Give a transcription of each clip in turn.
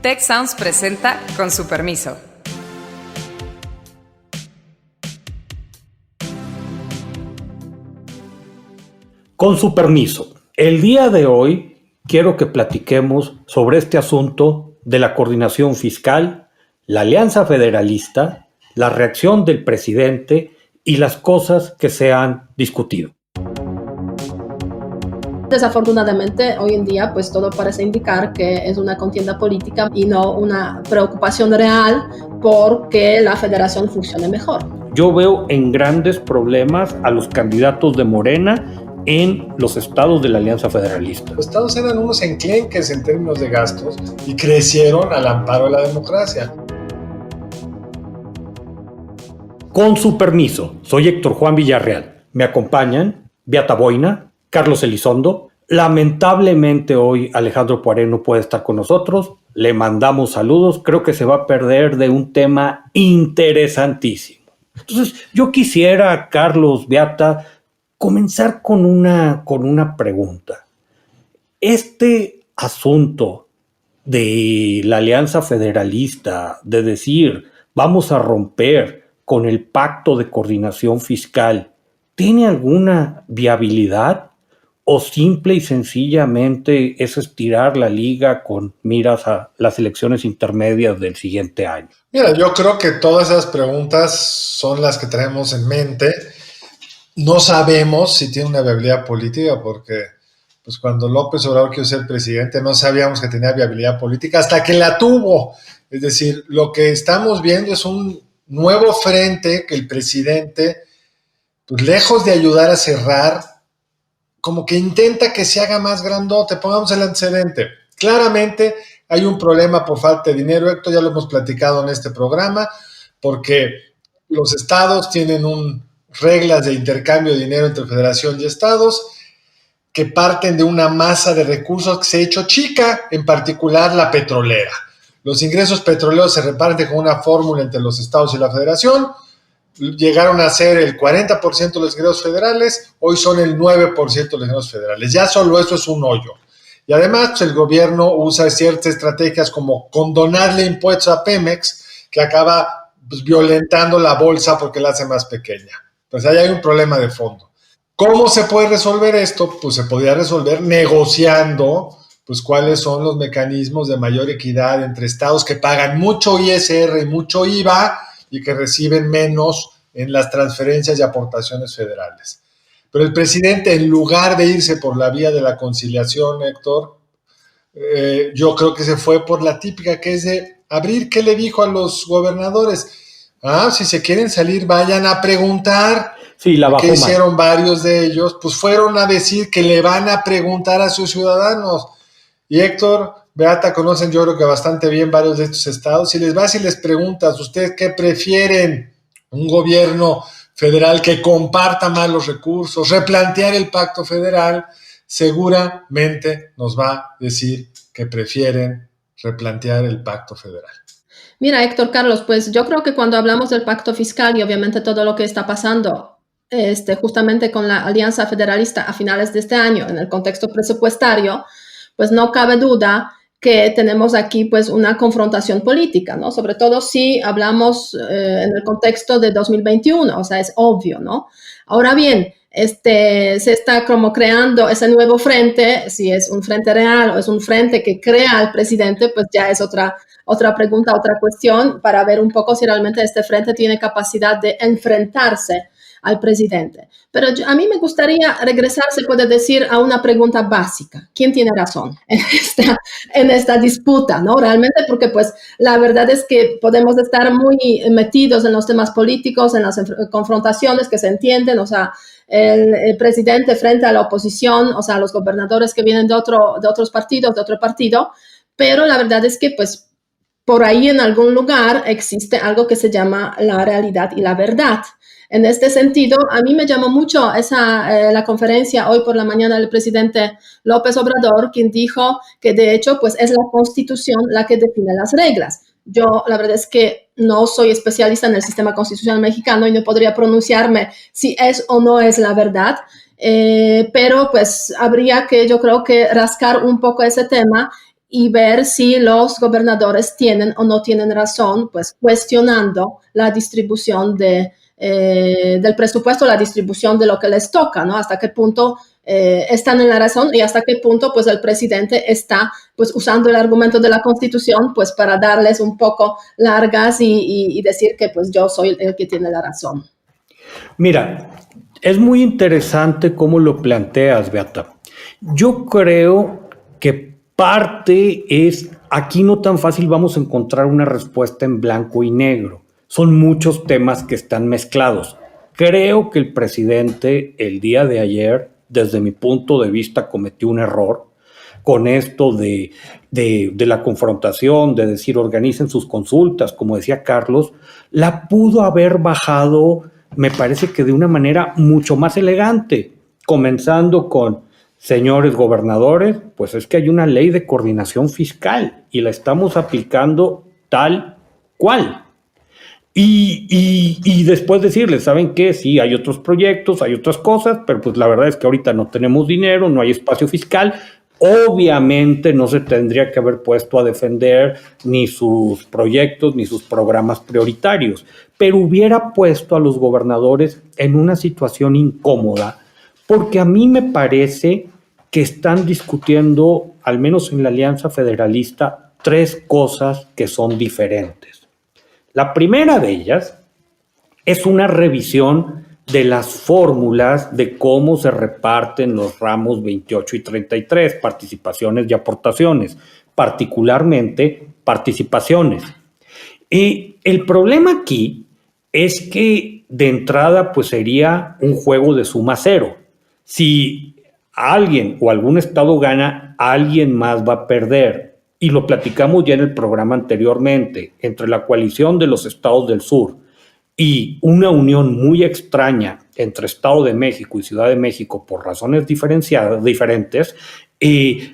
Tech Sounds presenta Con su permiso. Con su permiso, el día de hoy quiero que platiquemos sobre este asunto de la coordinación fiscal, la alianza federalista, la reacción del presidente y las cosas que se han discutido. Desafortunadamente, hoy en día, pues todo parece indicar que es una contienda política y no una preocupación real porque la federación funcione mejor. Yo veo en grandes problemas a los candidatos de Morena en los estados de la Alianza Federalista. Los estados eran unos enclenques en términos de gastos y crecieron al amparo de la democracia. Con su permiso, soy Héctor Juan Villarreal. Me acompañan Beata Boina, Carlos Elizondo. Lamentablemente hoy Alejandro Poiré no puede estar con nosotros. Le mandamos saludos. Creo que se va a perder de un tema interesantísimo. Entonces, yo quisiera, Carlos, Beata, comenzar con una pregunta. Este asunto de la Alianza Federalista, de decir, vamos a romper con el pacto de coordinación fiscal, ¿tiene alguna viabilidad? ¿O simple y sencillamente es estirar la liga con miras a las elecciones intermedias del siguiente año? Mira, yo creo que todas esas preguntas son las que tenemos en mente. No sabemos si tiene una viabilidad política porque pues cuando López Obrador quiso ser presidente no sabíamos que tenía viabilidad política hasta que la tuvo. Es decir, lo que estamos viendo es un nuevo frente que el presidente, pues lejos de ayudar a cerrar, como que intenta que se haga más grandote. Pongamos el antecedente. Claramente hay un problema por falta de dinero, Héctor, ya lo hemos platicado en este programa, porque los estados tienen reglas de intercambio de dinero entre federación y estados que parten de una masa de recursos que se ha hecho chica, en particular la petrolera. Los ingresos petroleros se reparten con una fórmula entre los estados y la federación. Llegaron a ser el 40% de los ingresos federales, hoy son el 9% de los ingresos federales. Ya solo eso es un hoyo. Y además pues, el gobierno usa ciertas estrategias como condonarle impuestos a Pemex, que acaba pues, violentando la bolsa porque la hace más pequeña. Pues ahí hay un problema de fondo. ¿Cómo se puede resolver esto? Pues se podría resolver negociando pues cuáles son los mecanismos de mayor equidad entre estados que pagan mucho ISR y mucho IVA y que reciben menos en las transferencias y aportaciones federales. Pero el presidente, en lugar de irse por la vía de la conciliación, Héctor, yo creo que se fue por la típica, que es de abrir. ¿Qué le dijo a los gobernadores? Si se quieren salir, vayan a preguntar. Sí, la bajó. ¿Qué hicieron varios de ellos? Pues fueron a decir que le van a preguntar a sus ciudadanos. Y Héctor, Beata, conocen yo creo que bastante bien varios de estos estados. Si les vas y les preguntas, ¿ustedes qué prefieren? ¿Un gobierno federal que comparta más los recursos, replantear el pacto federal? Seguramente nos va a decir que prefieren replantear el pacto federal. Mira, Héctor, Carlos, pues yo creo que cuando hablamos del pacto fiscal y obviamente todo lo que está pasando justamente con la Alianza Federalista a finales de este año en el contexto presupuestario, pues no cabe duda que tenemos aquí pues una confrontación política, ¿no? Sobre todo si hablamos en el contexto de 2021, o sea, es obvio, ¿no? Ahora bien, se está como creando ese nuevo frente, si es un frente real o es un frente que crea al presidente, pues ya es otra pregunta, otra cuestión para ver un poco si realmente este frente tiene capacidad de enfrentarse al presidente. Pero a mí me gustaría regresar, se puede decir, a una pregunta básica. ¿Quién tiene razón en esta disputa, ¿no? Realmente, porque pues la verdad es que podemos estar muy metidos en los temas políticos, en las confrontaciones que se entienden, o sea, el presidente frente a la oposición, o sea, los gobernadores que vienen de otros partidos, de otro partido, pero la verdad es que pues por ahí en algún lugar existe algo que se llama la realidad y la verdad. En este sentido, a mí me llamó mucho la conferencia hoy por la mañana del presidente López Obrador, quien dijo que de hecho pues es la Constitución la que define las reglas. Yo la verdad es que no soy especialista en el sistema constitucional mexicano y no podría pronunciarme si es o no es la verdad, pero pues habría que, yo creo que rascar un poco ese tema y ver si los gobernadores tienen o no tienen razón, pues cuestionando la distribución del presupuesto, la distribución de lo que les toca, ¿no? Hasta qué punto están en la razón y hasta qué punto pues el presidente está pues usando el argumento de la Constitución pues para darles un poco largas y decir que pues yo soy el que tiene la razón. Mira, es muy interesante cómo lo planteas, Beata. Yo creo que parte es, aquí no tan fácil vamos a encontrar una respuesta en blanco y negro. Son muchos temas que están mezclados. Creo que el presidente el día de ayer, desde mi punto de vista, cometió un error con esto de la confrontación, de decir organicen sus consultas, como decía Carlos, la pudo haber bajado, me parece que de una manera mucho más elegante, comenzando con: señores gobernadores, pues es que hay una ley de coordinación fiscal y la estamos aplicando tal cual. Y después decirles, ¿saben qué? Sí, hay otros proyectos, hay otras cosas, pero pues la verdad es que ahorita no tenemos dinero, no hay espacio fiscal. Obviamente no se tendría que haber puesto a defender ni sus proyectos ni sus programas prioritarios, pero hubiera puesto a los gobernadores en una situación incómoda, porque a mí me parece que están discutiendo, al menos en la Alianza Federalista, tres cosas que son diferentes. La primera de ellas es una revisión de las fórmulas de cómo se reparten los ramos 28 y 33, participaciones y aportaciones, particularmente participaciones. Y el problema aquí es que de entrada pues sería un juego de suma cero. Si alguien o algún estado gana, alguien más va a perder. Y lo platicamos ya en el programa anteriormente, entre la coalición de los estados del sur y una unión muy extraña entre Estado de México y Ciudad de México por razones diferentes,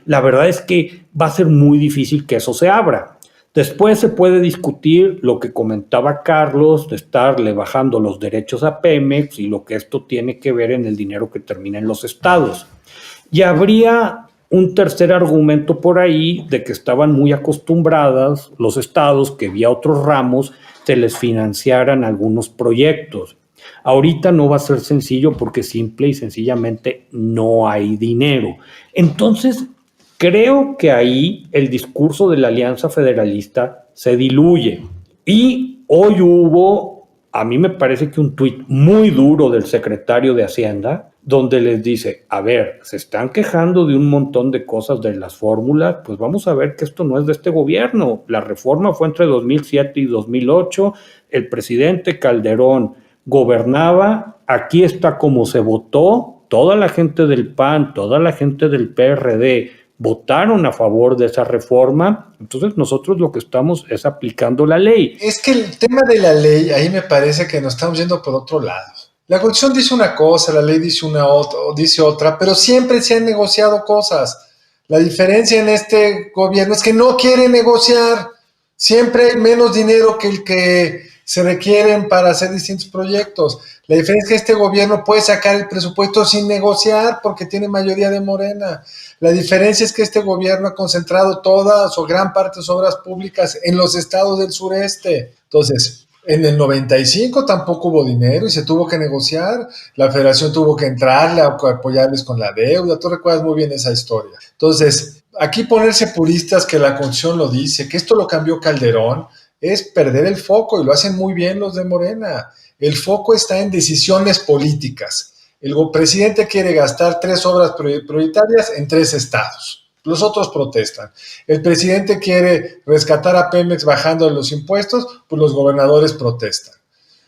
la verdad es que va a ser muy difícil que eso se abra. Después se puede discutir lo que comentaba Carlos, de estarle bajando los derechos a Pemex y lo que esto tiene que ver en el dinero que termina en los estados. Y habría un tercer argumento por ahí de que estaban muy acostumbrados los estados que vía otros ramos se les financiaran algunos proyectos. Ahorita no va a ser sencillo porque simple y sencillamente no hay dinero. Entonces, creo que ahí el discurso de la Alianza Federalista se diluye. Y hoy hubo, a mí me parece que un tuit muy duro del secretario de Hacienda, donde les dice, a ver, se están quejando de un montón de cosas de las fórmulas, pues vamos a ver que esto no es de este gobierno. La reforma fue entre 2007 y 2008, el presidente Calderón gobernaba, aquí está como se votó, toda la gente del PAN, toda la gente del PRD votaron a favor de esa reforma, entonces nosotros lo que estamos es aplicando la ley. Es que el tema de la ley, ahí me parece que nos estamos yendo por otro lado. La Constitución dice una cosa, la ley dice otra, pero siempre se han negociado cosas. La diferencia en este gobierno es que no quiere negociar. Siempre hay menos dinero que el que se requieren para hacer distintos proyectos. La diferencia es que este gobierno puede sacar el presupuesto sin negociar porque tiene mayoría de Morena. La diferencia es que este gobierno ha concentrado todas o gran parte de sus obras públicas en los estados del sureste. Entonces, en el 95 tampoco hubo dinero y se tuvo que negociar. La federación tuvo que entrarle a apoyarles con la deuda. Tú recuerdas muy bien esa historia. Entonces, aquí ponerse puristas que la Constitución lo dice, que esto lo cambió Calderón, es perder el foco y lo hacen muy bien los de Morena. El foco está en decisiones políticas. El presidente quiere gastar 3 obras prioritarias en 3 estados. Los otros protestan. El presidente quiere rescatar a Pemex bajando los impuestos, pues los gobernadores protestan.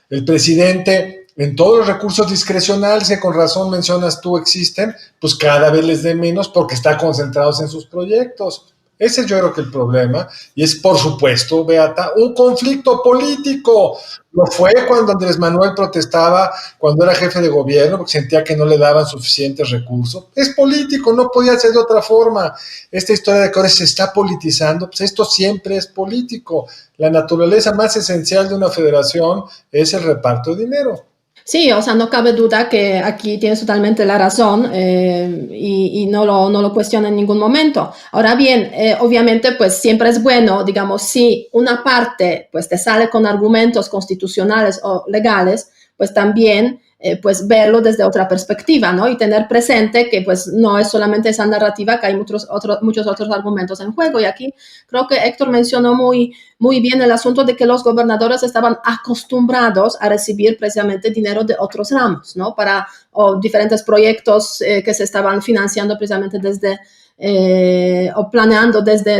El presidente, en todos los recursos discrecionales que con razón mencionas tú existen, pues cada vez les dé menos porque está concentrados en sus proyectos. Ese es yo creo que el problema, y es por supuesto, Beata, un conflicto político. Lo fue cuando Andrés Manuel protestaba, cuando era jefe de gobierno, porque sentía que no le daban suficientes recursos. Es político, no podía ser de otra forma. Esta historia de que ahora se está politizando, pues esto siempre es político. La naturaleza más esencial de una federación es el reparto de dinero. Sí, o sea, no cabe duda que aquí tienes totalmente la razón y no lo cuestiono en ningún momento. Ahora bien, obviamente, pues siempre es bueno, digamos, si una parte pues te sale con argumentos constitucionales o legales, pues también pues verlo desde otra perspectiva, ¿no? Y tener presente que pues no es solamente esa narrativa, que hay muchos otros argumentos en juego. Y aquí creo que Héctor mencionó muy bien el asunto de que los gobernadores estaban acostumbrados a recibir precisamente dinero de otros ramos, ¿no? O diferentes proyectos que se estaban financiando precisamente desde o planeando desde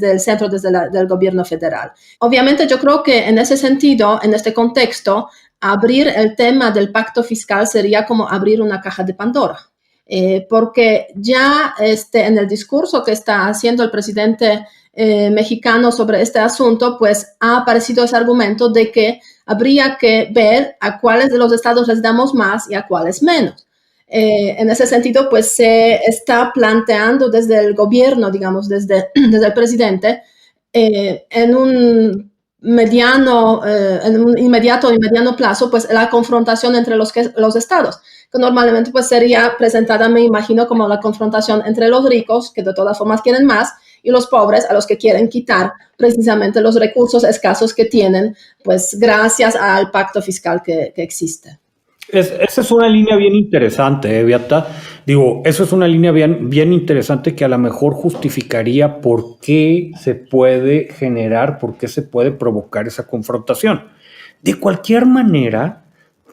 el centro, del gobierno federal. Obviamente yo creo que en ese sentido, en este contexto, abrir el tema del pacto fiscal sería como abrir una caja de Pandora. Porque ya en el discurso que está haciendo el presidente mexicano sobre este asunto, pues ha aparecido ese argumento de que habría que ver a cuáles de los estados les damos más y a cuáles menos. En ese sentido, pues se está planteando desde el gobierno, digamos, desde el presidente, en un inmediato y mediano plazo, pues la confrontación entre los estados, que normalmente pues sería presentada, me imagino, como la confrontación entre los ricos, que de todas formas quieren más, y los pobres, a los que quieren quitar precisamente los recursos escasos que tienen, pues gracias al pacto fiscal que existe. Esa es una línea bien interesante, Beata. Digo, eso es una línea bien interesante que a lo mejor justificaría por qué se puede generar, por qué se puede provocar esa confrontación. De cualquier manera,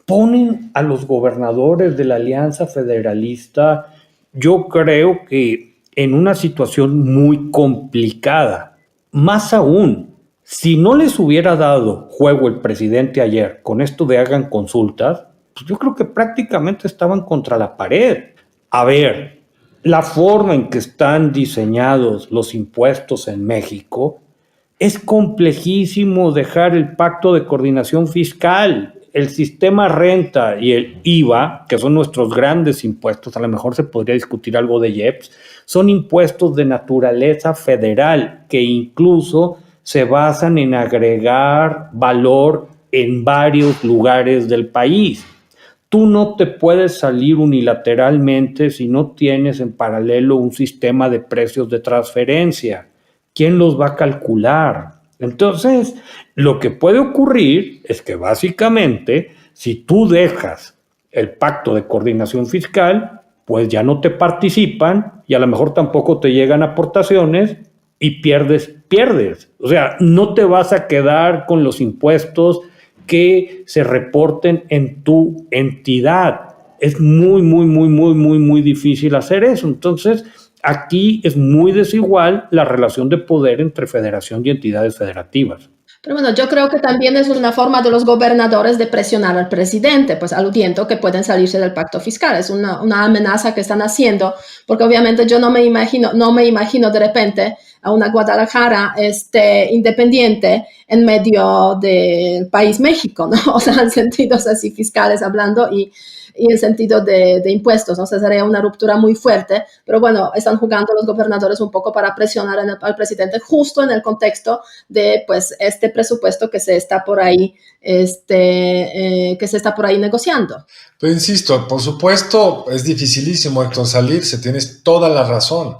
ponen a los gobernadores de la Alianza Federalista, yo creo que en una situación muy complicada. Más aún, si no les hubiera dado juego el presidente ayer con esto de hagan consultas, pues yo creo que prácticamente estaban contra la pared. A ver, la forma en que están diseñados los impuestos en México es complejísimo dejar el pacto de coordinación fiscal. El sistema renta y el IVA, que son nuestros grandes impuestos, a lo mejor se podría discutir algo de IEPS, son impuestos de naturaleza federal que incluso se basan en agregar valor en varios lugares del país. Tú no te puedes salir unilateralmente si no tienes en paralelo un sistema de precios de transferencia. ¿Quién los va a calcular? Entonces, lo que puede ocurrir es que básicamente, si tú dejas el pacto de coordinación fiscal, pues ya no te participan y a lo mejor tampoco te llegan aportaciones y pierdes. O sea, no te vas a quedar con los impuestos que se reporten en tu entidad. Es muy difícil hacer eso. Entonces, aquí es muy desigual la relación de poder entre federación y entidades federativas. Pero bueno, yo creo que también es una forma de los gobernadores de presionar al presidente, pues aludiendo que pueden salirse del pacto fiscal. Es una amenaza que están haciendo, porque obviamente yo no me imagino de repente a una Guadalajara independiente en medio del país México, ¿no? O sea, en sentidos así fiscales hablando y en sentido de impuestos, ¿no? O sea, sería una ruptura muy fuerte, pero bueno, están jugando los gobernadores un poco para presionar al presidente justo en el contexto de, pues, este presupuesto que se está por ahí, negociando. Pero insisto, por supuesto, es dificilísimo, Héctor, salirse, tienes toda la razón.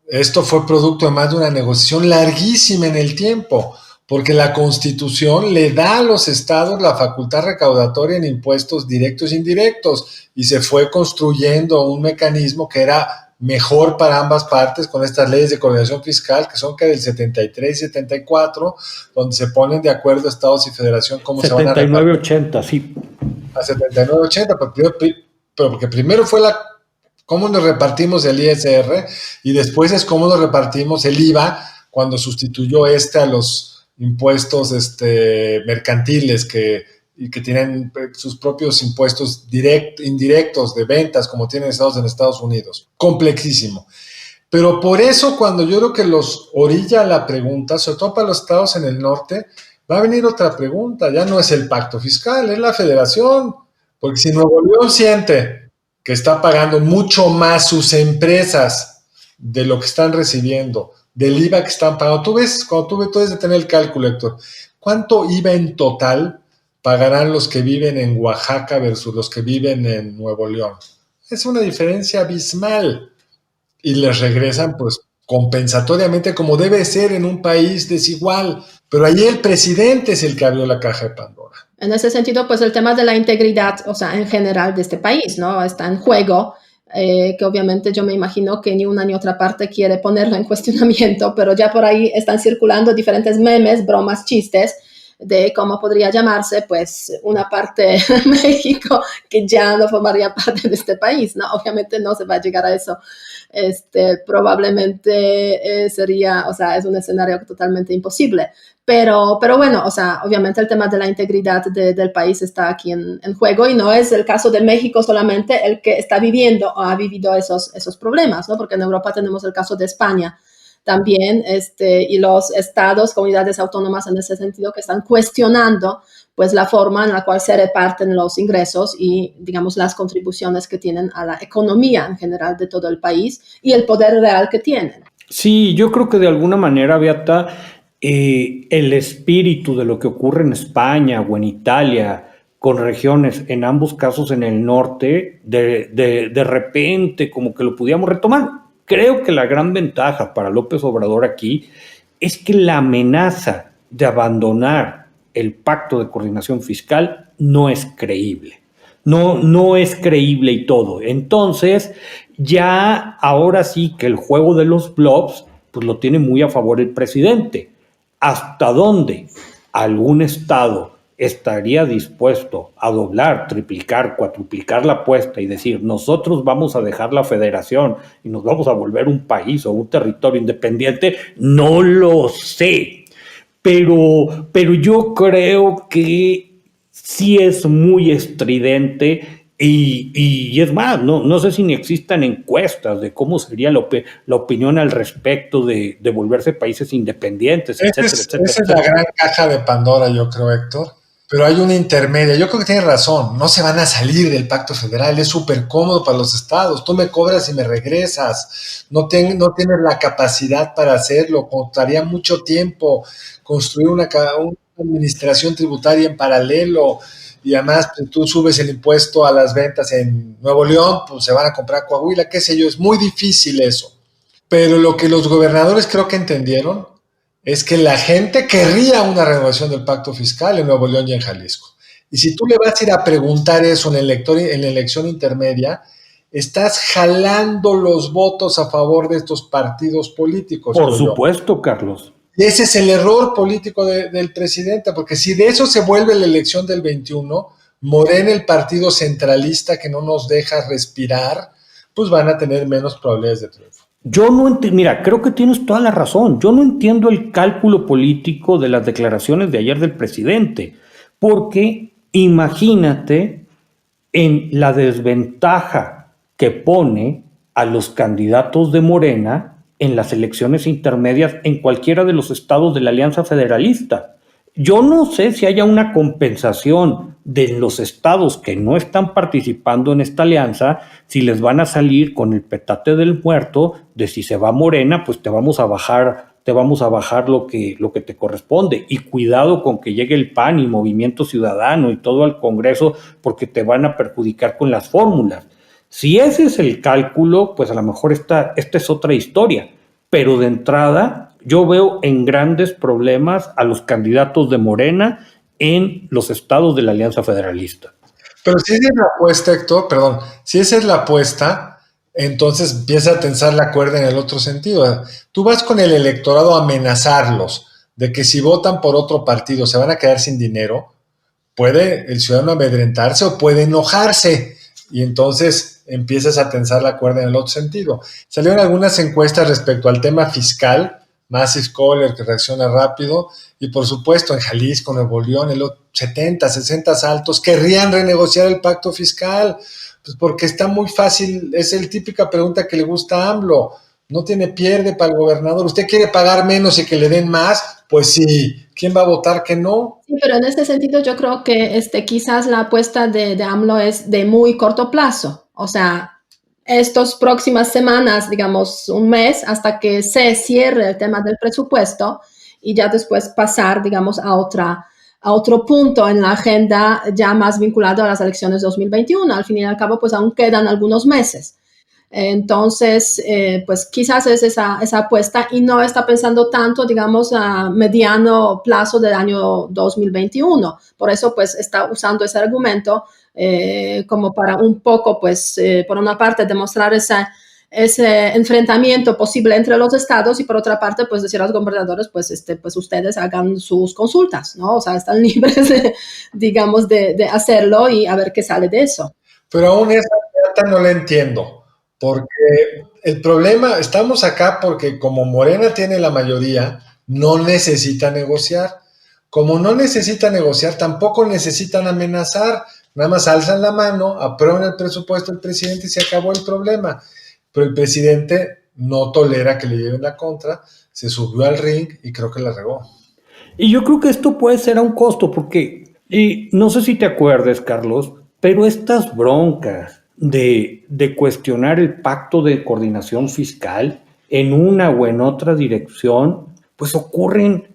Esto fue producto de más de una negociación larguísima en el tiempo, porque la Constitución le da a los estados la facultad recaudatoria en impuestos directos e indirectos, y se fue construyendo un mecanismo que era mejor para ambas partes con estas leyes de coordinación fiscal, que son del 73 y 74, donde se ponen de acuerdo estados y federación cómo 79, se van a 79-80, sí. A 79-80, pero porque primero fue cómo nos repartimos el ISR y después es cómo nos repartimos el IVA cuando sustituyó a los impuestos mercantiles que tienen sus propios impuestos indirectos de ventas como tienen estados en Estados Unidos. Complexísimo. Pero por eso cuando yo creo que los orilla la pregunta, sobre todo para los estados en el norte, va a venir otra pregunta. Ya no es el pacto fiscal, es la federación. Porque si Nuevo León siente que está pagando mucho más sus empresas de lo que están recibiendo, del IVA que están pagando. Tú ves, cuando tú debes de tener el cálculo, Héctor, ¿cuánto IVA en total pagarán los que viven en Oaxaca versus los que viven en Nuevo León. Es una diferencia abismal. Y les regresan, pues, compensatoriamente, como debe ser en un país desigual. Pero ahí el presidente es el que abrió la caja de Pandora. En ese sentido, pues el tema de la integridad, o sea, en general de este país, ¿no? Está en juego, que obviamente yo me imagino que ni una ni otra parte quiere ponerlo en cuestionamiento, pero ya por ahí están circulando diferentes memes, bromas, chistes, de cómo podría llamarse, pues, una parte de México que ya no formaría parte de este país, ¿no? Obviamente no se va a llegar a eso. Probablemente sería, o sea, es un escenario totalmente imposible. Pero bueno, o sea, obviamente el tema de la integridad del país está aquí en juego y no es el caso de México solamente el que está viviendo o ha vivido esos problemas, ¿no? Porque en Europa tenemos el caso de España también, y los estados, comunidades autónomas en ese sentido que están cuestionando pues la forma en la cual se reparten los ingresos y, digamos, las contribuciones que tienen a la economía en general de todo el país y el poder real que tienen. Sí, yo creo que de alguna manera, Beata, el espíritu de lo que ocurre en España o en Italia, con regiones, en ambos casos en el norte, de repente como que lo pudiéramos retomar. Creo que la gran ventaja para López Obrador aquí es que la amenaza de abandonar el pacto de coordinación fiscal no es creíble. No es creíble y todo. Entonces, ya ahora sí que el juego de los blobs, pues lo tiene muy a favor el presidente. ¿Hasta dónde algún estado estaría dispuesto a doblar, triplicar, cuatriplicar la apuesta y decir, nosotros vamos a dejar la federación y nos vamos a volver un país o un territorio independiente? No lo sé, pero yo creo que sí es muy estridente. Y es más, no sé si ni existan encuestas de cómo sería la opinión al respecto de volverse países independientes, etcétera. Esa es la gran caja de Pandora, yo creo, Héctor. Pero hay una intermedia. Yo creo que tienes razón. No se van a salir del pacto federal. Es súper cómodo para los estados. Tú me cobras y me regresas. No tienes la capacidad para hacerlo. Costaría mucho tiempo construir una administración tributaria en paralelo. Y además tú subes el impuesto a las ventas en Nuevo León, pues se van a comprar Coahuila, qué sé yo. Es muy difícil eso. Pero lo que los gobernadores creo que entendieron es que la gente querría una renovación del pacto fiscal en Nuevo León y en Jalisco. Y si tú le vas a ir a preguntar eso en la elección intermedia, estás jalando los votos a favor de estos partidos políticos. Por supuesto, Carlos. Y ese es el error político del presidente, porque si de eso se vuelve la elección del 21, Morena, el partido centralista que no nos deja respirar, pues van a tener menos probabilidades de triunfo. Yo no entiendo, mira, creo que tienes toda la razón. Yo no entiendo el cálculo político de las declaraciones de ayer del presidente, porque imagínate en la desventaja que pone a los candidatos de Morena en las elecciones intermedias en cualquiera de los estados de la Alianza Federalista. Yo no sé si haya una compensación de los estados que no están participando en esta alianza, si les van a salir con el petate del muerto de si se va Morena, pues te vamos a bajar lo que te corresponde. Y cuidado con que llegue el PAN y Movimiento Ciudadano y todo al Congreso, porque te van a perjudicar con las fórmulas. Si ese es el cálculo, pues a lo mejor esta es otra historia. Pero de entrada, yo veo en grandes problemas a los candidatos de Morena en los estados de la Alianza Federalista. Pero si esa es la apuesta, Héctor, si esa es la apuesta, entonces empieza a tensar la cuerda en el otro sentido. Tú vas con el electorado a amenazarlos de que si votan por otro partido se van a quedar sin dinero. Puede el ciudadano amedrentarse o puede enojarse y entonces empiezas a tensar la cuerda en el otro sentido. Salieron algunas encuestas respecto al tema fiscal, Massive Caller, que reacciona rápido, y por supuesto en Jalisco, Nuevo León, el 70, 60 altos querrían renegociar el pacto fiscal, pues porque está muy fácil, es la típica pregunta que le gusta a AMLO, no tiene pierde para el gobernador, ¿usted quiere pagar menos y que le den más? Pues sí, ¿quién va a votar que no? Sí, pero en este sentido yo creo que quizás la apuesta de AMLO es de muy corto plazo, o sea, estas próximas semanas, digamos un mes, hasta que se cierre el tema del presupuesto y ya después pasar, digamos, a a otro punto en la agenda ya más vinculado a las elecciones de 2021. Al fin y al cabo, pues aún quedan algunos meses. Entonces, pues quizás es esa apuesta y no está pensando tanto, digamos, a mediano plazo del año 2021. Por eso, pues, está usando ese argumento como para un poco, pues, por una parte, demostrar ese enfrentamiento posible entre los estados y por otra parte, pues, decir a los gobernadores, pues, pues ustedes hagan sus consultas, ¿no? O sea, están libres, digamos, de hacerlo y a ver qué sale de eso. Pero aún esa data no la entiendo, porque el problema, estamos acá porque como Morena tiene la mayoría, no necesita negociar. Como no necesita negociar, tampoco necesitan amenazar. Nada más alzan la mano, aprueban el presupuesto del presidente y se acabó el problema. Pero el presidente no tolera que le lleven la contra, se subió al ring y creo que la regó. Y yo creo que esto puede ser a un costo, porque, y no sé si te acuerdes, Carlos, pero estas broncas de cuestionar el pacto de coordinación fiscal en una o en otra dirección, pues ocurren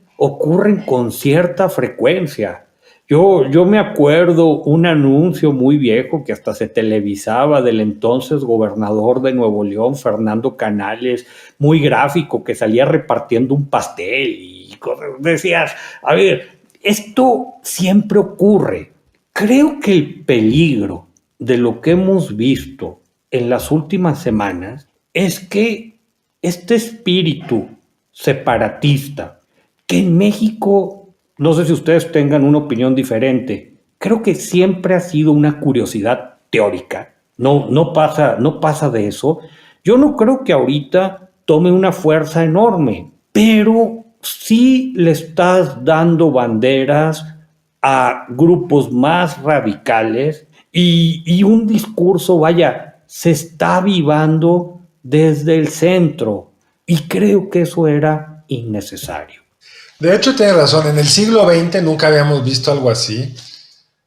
con cierta frecuencia. Yo me acuerdo un anuncio muy viejo que hasta se televisaba del entonces gobernador de Nuevo León, Fernando Canales, muy gráfico, que salía repartiendo un pastel y cosas. Decías, a ver, esto siempre ocurre. Creo que el peligro de lo que hemos visto en las últimas semanas es que este espíritu separatista, que en México, no sé si ustedes tengan una opinión diferente, creo que siempre ha sido una curiosidad teórica, no pasa de eso. Yo no creo que ahorita tome una fuerza enorme, pero sí le estás dando banderas a grupos más radicales y un discurso, vaya, se está avivando desde el centro y creo que eso era innecesario. De hecho, tiene razón, en el siglo XX nunca habíamos visto algo así.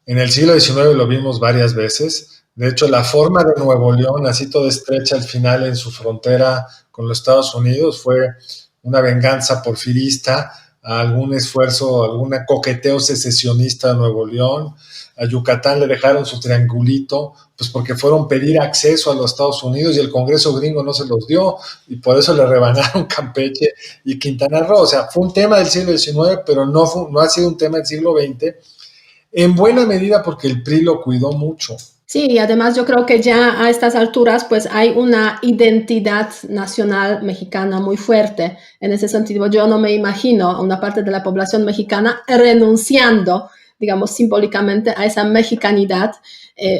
En el siglo XIX lo vimos varias veces. De hecho, la forma de Nuevo León, así toda estrecha al final en su frontera con los Estados Unidos, fue una venganza porfirista a algún esfuerzo, algún coqueteo secesionista de Nuevo León. A Yucatán le dejaron su triangulito, pues porque fueron a pedir acceso a los Estados Unidos y el Congreso gringo no se los dio, y por eso le rebanaron Campeche y Quintana Roo. O sea, fue un tema del siglo XIX, pero no ha sido un tema del siglo XX, en buena medida porque el PRI lo cuidó mucho. Sí, y además yo creo que ya a estas alturas pues hay una identidad nacional mexicana muy fuerte. En ese sentido, yo no me imagino a una parte de la población mexicana renunciando, digamos, simbólicamente a esa mexicanidad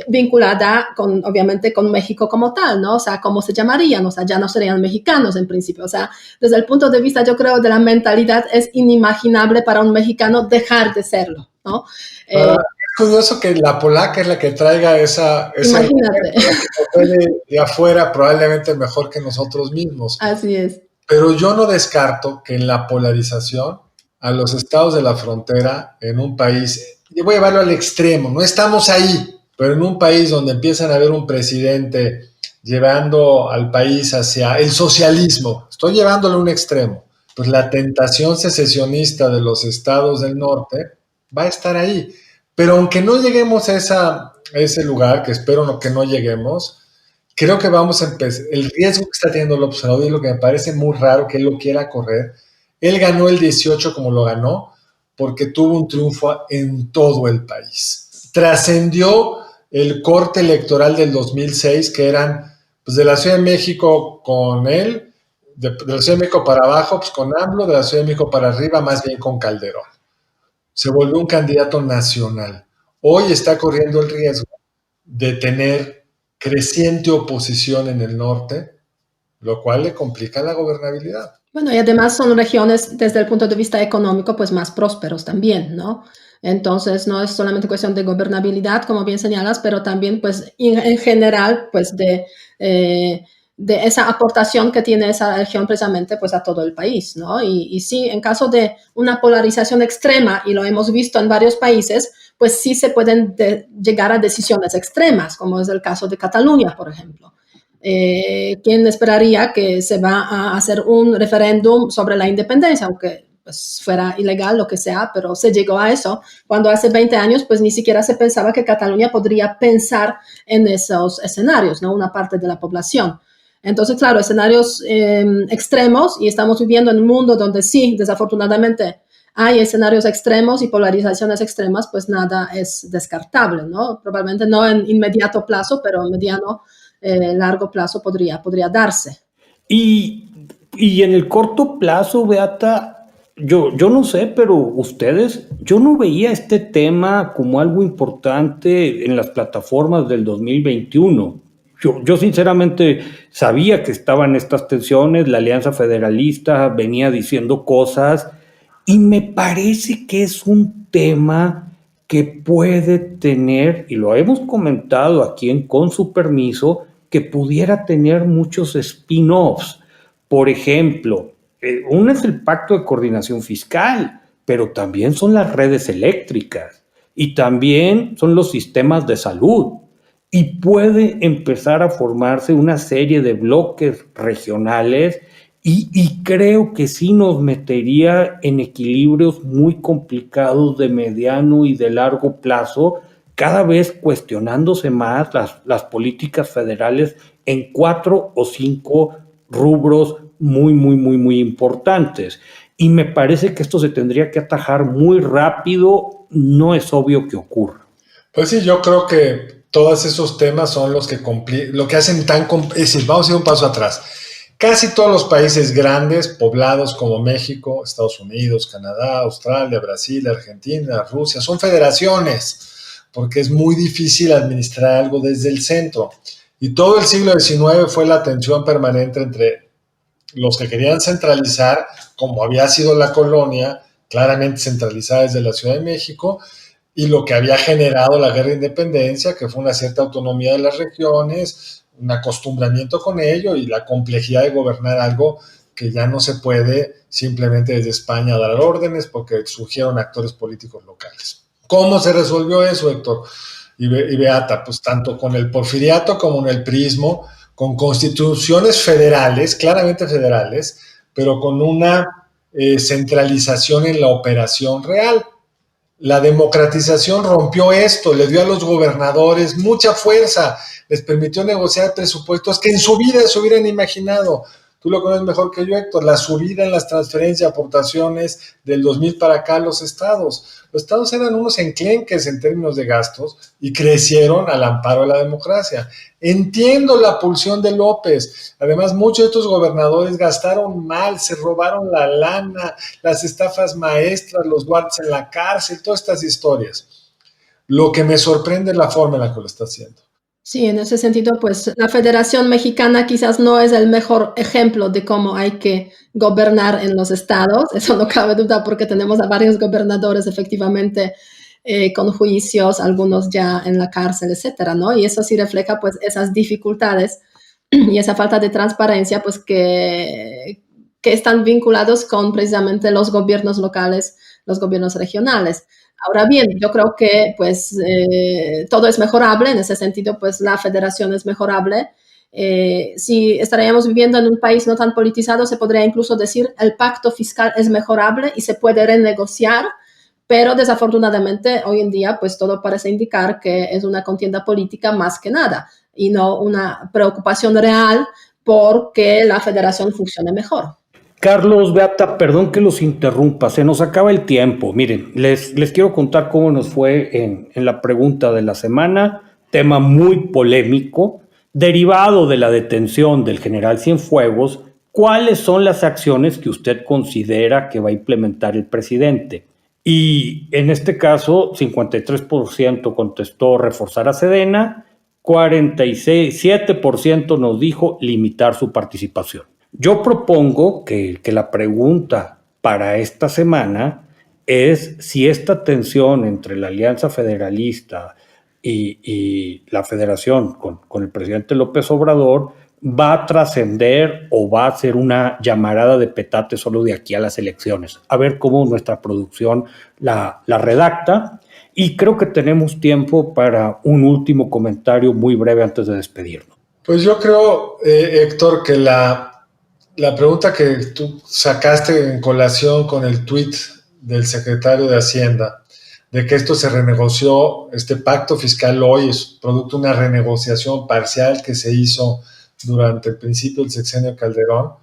vinculada obviamente, con México como tal, ¿no? O sea, ¿cómo se llamarían? O sea, ya no serían mexicanos en principio. O sea, desde el punto de vista, yo creo, de la mentalidad, es inimaginable para un mexicano dejar de serlo, ¿no? Es curioso que la polaca es la que traiga esa Imagínate. de afuera, probablemente mejor que nosotros mismos. Así es. Pero yo no descarto que en la polarización a los estados de la frontera, en un país, yo voy a llevarlo al extremo, no estamos ahí, pero en un país donde empiezan a haber un presidente llevando al país hacia el socialismo, estoy llevándolo a un extremo, pues la tentación secesionista de los estados del norte va a estar ahí. Pero aunque no lleguemos a ese lugar, que espero que no lleguemos, creo que vamos a empezar. El riesgo que está teniendo López Obrador, y lo que me parece muy raro que él lo quiera correr, él ganó el 18 como lo ganó, porque tuvo un triunfo en todo el país. Trascendió el corte electoral del 2006, que eran pues, de la Ciudad de México con él, de la Ciudad de México para abajo, pues con AMLO, de la Ciudad de México para arriba, más bien con Calderón. Se volvió un candidato nacional. Hoy está corriendo el riesgo de tener creciente oposición en el norte, lo cual le complica la gobernabilidad. Bueno, y además son regiones desde el punto de vista económico pues más prósperos también, ¿no? Entonces no es solamente cuestión de gobernabilidad, como bien señalas, pero también pues en general pues de esa aportación que tiene esa región precisamente pues a todo el país, ¿no? Y sí, en caso de una polarización extrema, y lo hemos visto en varios países, pues sí se pueden llegar a decisiones extremas, como es el caso de Cataluña, por ejemplo. ¿Quién esperaría que se va a hacer un referéndum sobre la independencia? Aunque pues fuera ilegal, lo que sea, pero se llegó a eso, cuando hace 20 años pues ni siquiera se pensaba que Cataluña podría pensar en esos escenarios, ¿no? Una parte de la población. Entonces, claro, escenarios extremos, y estamos viviendo en un mundo donde sí, desafortunadamente, hay escenarios extremos y polarizaciones extremas, pues nada es descartable, ¿no? Probablemente no en inmediato plazo, pero en mediano, largo plazo podría darse. Y en el corto plazo, Beata, yo no sé, pero ustedes, yo no veía este tema como algo importante en las plataformas del 2021. Yo sinceramente sabía que estaban estas tensiones, la Alianza Federalista venía diciendo cosas y me parece que es un tema que puede tener, y lo hemos comentado aquí en Con su permiso, que pudiera tener muchos spin-offs. Por ejemplo, uno es el Pacto de Coordinación Fiscal, pero también son las redes eléctricas y también son los sistemas de salud. Y puede empezar a formarse una serie de bloques regionales y creo que sí nos metería en equilibrios muy complicados de mediano y de largo plazo, cada vez cuestionándose más las políticas federales en 4 o 5 rubros muy importantes. Y me parece que esto se tendría que atajar muy rápido, no es obvio que ocurra. Pues sí, yo creo que todos esos temas son los que lo que hacen es decir, vamos a ir un paso atrás. Casi todos los países grandes, poblados como México, Estados Unidos, Canadá, Australia, Brasil, Argentina, Rusia, son federaciones, porque es muy difícil administrar algo desde el centro. Y todo el siglo XIX fue la tensión permanente entre los que querían centralizar, como había sido la colonia, claramente centralizada desde la Ciudad de México, y lo que había generado la guerra de independencia, que fue una cierta autonomía de las regiones, un acostumbramiento con ello y la complejidad de gobernar algo que ya no se puede simplemente desde España dar órdenes porque surgieron actores políticos locales. ¿Cómo se resolvió eso, Héctor y Beata? Pues tanto con el porfiriato como en el prismo, con constituciones federales, claramente federales, pero con una centralización en la operación real. La democratización rompió esto, le dio a los gobernadores mucha fuerza, les permitió negociar presupuestos que en su vida se hubieran imaginado. Tú lo conoces mejor que yo, Héctor, la subida en las transferencias y aportaciones del 2000 para acá a los estados. Los estados eran unos enclenques en términos de gastos y crecieron al amparo de la democracia. Entiendo la pulsión de López. Además, muchos de estos gobernadores gastaron mal, se robaron la lana, las estafas maestras, los guardias en la cárcel, todas estas historias. Lo que me sorprende es la forma en la que lo está haciendo. Sí, en ese sentido, pues la Federación Mexicana quizás no es el mejor ejemplo de cómo hay que gobernar en los estados, eso no cabe duda porque tenemos a varios gobernadores efectivamente con juicios, algunos ya en la cárcel, etcétera, ¿no? Y eso sí refleja pues esas dificultades y esa falta de transparencia pues que están vinculados con precisamente los gobiernos locales, los gobiernos regionales. Ahora bien, yo creo que pues todo es mejorable, en ese sentido pues la federación es mejorable. Si estaríamos viviendo en un país no tan politizado, se podría incluso decir el pacto fiscal es mejorable y se puede renegociar, pero desafortunadamente hoy en día pues todo parece indicar que es una contienda política más que nada y no una preocupación real porque la federación funcione mejor. Carlos, Beata, perdón que los interrumpa, se nos acaba el tiempo. Miren, les quiero contar cómo nos fue en la pregunta de la semana, tema muy polémico, derivado de la detención del general Cienfuegos. ¿Cuáles son las acciones que usted considera que va a implementar el presidente? Y en este caso, 53% contestó reforzar a Sedena, 47% nos dijo limitar su participación. Yo propongo que la pregunta para esta semana es si esta tensión entre la Alianza Federalista y la Federación con el presidente López Obrador va a trascender o va a ser una llamarada de petate solo de aquí a las elecciones. A ver cómo nuestra producción la redacta. Y creo que tenemos tiempo para un último comentario muy breve antes de despedirnos. Pues yo creo, Héctor, que la la pregunta que tú sacaste en colación con el tuit del secretario de Hacienda, de que esto se renegoció, este pacto fiscal hoy es producto de una renegociación parcial que se hizo durante el principio del sexenio Calderón,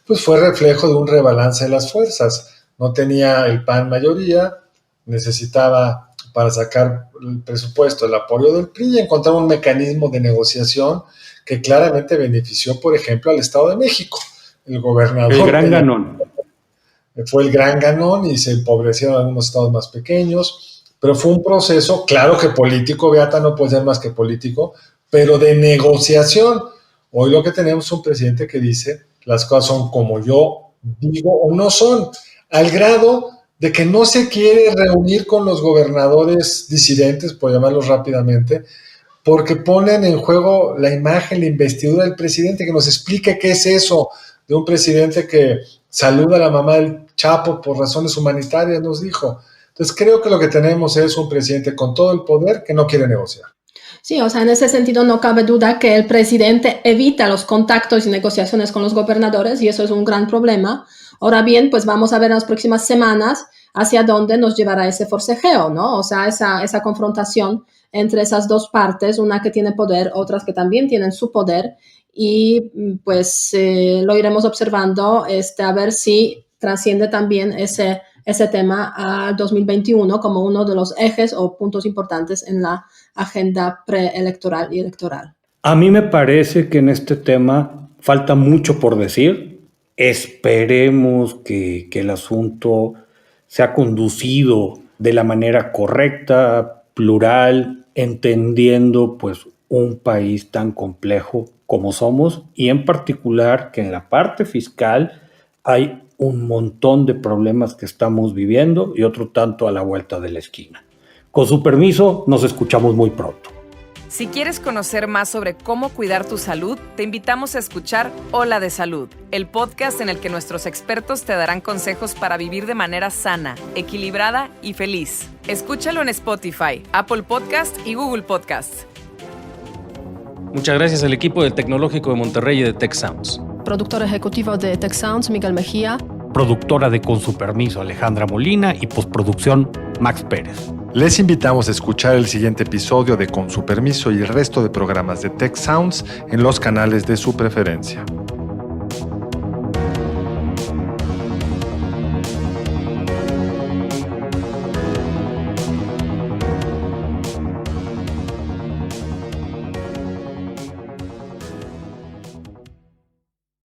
pues fue reflejo de un rebalance de las fuerzas. No tenía el PAN mayoría, necesitaba para sacar el presupuesto el apoyo del PRI y encontrar un mecanismo de negociación que claramente benefició, por ejemplo, al Estado de México. El gobernador... El gran ganón. Fue el gran ganón y se empobrecieron algunos estados más pequeños, pero fue un proceso, claro que político, Beata, no puede ser más que político, pero de negociación. Hoy lo que tenemos es un presidente que dice las cosas son como yo digo o no son, al grado de que no se quiere reunir con los gobernadores disidentes, por llamarlos rápidamente, porque ponen en juego la imagen, la investidura del presidente, que nos explique qué es eso de un presidente que saluda a la mamá del Chapo por razones humanitarias, nos dijo. Entonces creo que lo que tenemos es un presidente con todo el poder que no quiere negociar. Sí, o sea, en ese sentido no cabe duda que el presidente evita los contactos y negociaciones con los gobernadores y eso es un gran problema. Ahora bien, pues vamos a ver en las próximas semanas hacia dónde nos llevará ese forcejeo, ¿no? O sea, esa confrontación entre esas dos partes, una que tiene poder, otras que también tienen su poder y pues lo iremos observando a ver si trasciende también ese tema al 2021 como uno de los ejes o puntos importantes en la agenda preelectoral y electoral. A mí me parece que en este tema falta mucho por decir. Esperemos que el asunto sea conducido de la manera correcta, plural, entendiendo pues un país tan complejo como somos y en particular que en la parte fiscal hay un montón de problemas que estamos viviendo y otro tanto a la vuelta de la esquina. Con su permiso, nos escuchamos muy pronto. Si quieres conocer más sobre cómo cuidar tu salud, te invitamos a escuchar Hola de Salud, el podcast en el que nuestros expertos te darán consejos para vivir de manera sana, equilibrada y feliz. Escúchalo en Spotify, Apple Podcast y Google Podcast. Muchas gracias al equipo del Tecnológico de Monterrey y de Tech Sounds. Productor ejecutivo de Tech Sounds, Miguel Mejía. Productora de Con su permiso, Alejandra Molina y postproducción, Max Pérez. Les invitamos a escuchar el siguiente episodio de Con su permiso y el resto de programas de Tech Sounds en los canales de su preferencia.